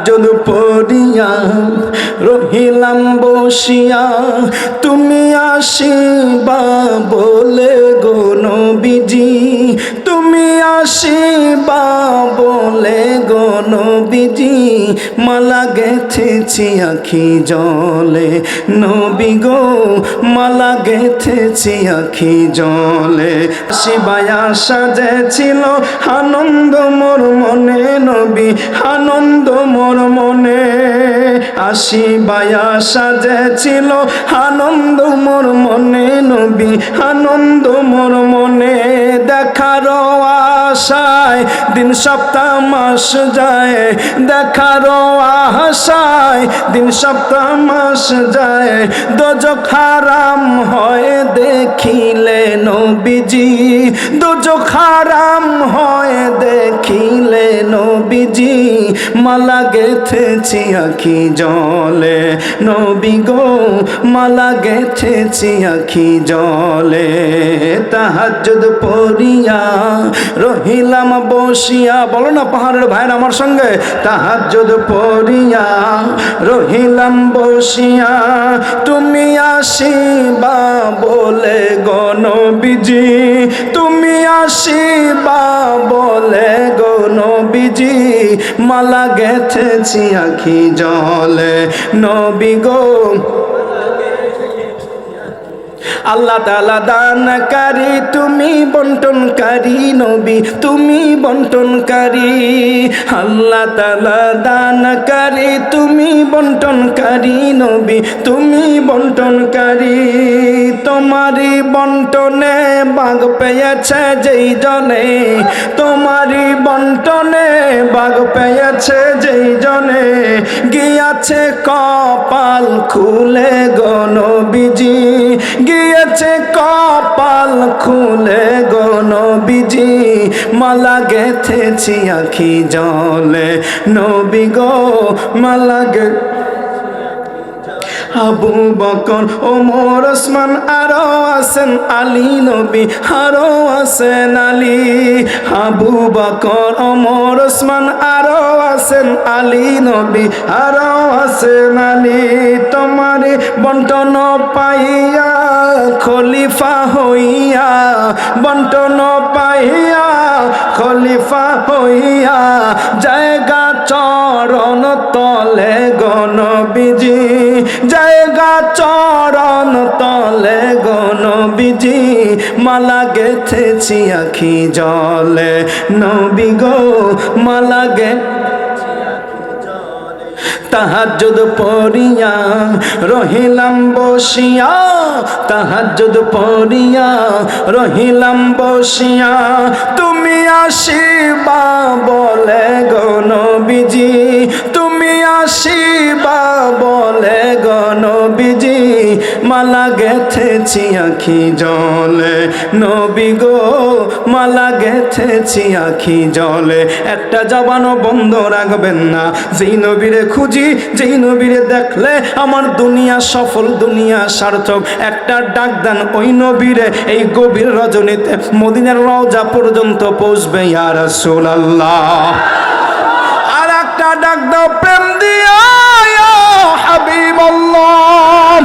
তাহাজ্জুদ পড়িয়া রহিলাম বসিয়া, তুমি আসিবা বলে গো নবীজি, তুমি আসিবা বলে গো নবীজি, মালা গেথেছি আখি জলে, নবী গো মালা গেথেছি আখি জলে। শিবায়া সাজেছিল আনন্দ মোর মনে, নবী আনন্দ মোর মনে, আসিবায়া সাজেছিল আনন্দ মোর মনে, নবী আনন্দ মোর মনে। দেখার আশায় দিন সপ্তাহ মাস যায়, দেখার আশায় দিন সপ্তাহ মাস যায়, দোজখ হারাম হয় দেখিলে নবীজি, দোজখ হারাম হয় দেখিলে নবীজি, মালা গেথেছি আখি জলে, নবী গো মালা গেথেছি আখি জলে। তাহাজ্জুদ পড়িয়া রহিলাম বসিয়া, বলো না পাহাড়ের ভাইয়ের আমার সঙ্গে, তাহাজ্জুদ পড়িয়া রহিলাম বসিয়া, তুমি আসিবা বলে গো নবীজি, তুমি আসিবা বলে গো নবীজি, মালা গেথেছি আখি জলে, নবী গো। আল্লাহ তাআলা দানকারী, তুমি বন্টনকারী নবী, তুমি বন্টনকারী, আল্লাহ তাআলা দানকারী, তুমি বন্টনকারী নবী, তুমি বন্টনকারী। তোমারই বন্টনে ভাগ পেয়েছে যেই জনে, তোমারই বন্টনে ভাগ পেয়েছে যেই জনে, গিয়াছে কপাল খুলে গো নবীজি, গিয়েছে কপাল খুলে গো নবীজি, মালা গেথেছি আখি জলে, নবী গো মালা গে। আবু বকর ওমর ওসমান আরো আছেন আলী নবী, আরো আছেন আলী, আবু বকর ওমর ওসমান আরো আছেন আলী নবী, আরো আছেন আলী। তোমার বন্টন পাইয়া খলিফা হইয়া, বন্টন পাইয়া খলিফা হইয়া, জায়গা চরণ তলে গো নবীজি, জায়গা চরণ তলে গো নবীজি, মালা গেথেছি আখি জলে, নবী গো মালা গে। তাহাজ্জুদ পড়িয়া রহিলাম বসিয়া, তাহাজ্জুদ পড়িয়া রহিলাম বসিয়া, তুমি আসিবা বলে গো নবীজি, তুমি আসিবা বলে গো নবীজি, মালা গেথেছি আখি জলে, নবী গো মালা গেথেছি আখি জলে। একটা জবানও বন্ধ রাখবেন না, যেই নবীরে খুঁজি, যেই নবীরে দেখলে আমার দুনিয়া সফল, দুনিয়া সার্থক, একটা ডাক দেন ওই নবীরে, এই গভীর রজনীতে মদিনার রওজা পর্যন্ত পৌঁছবে ইয়া রাসূলুল্লাহ। আর একটা ডাক দাও প্রেম দিয়া ইয়া হাবিবাল্লাহ।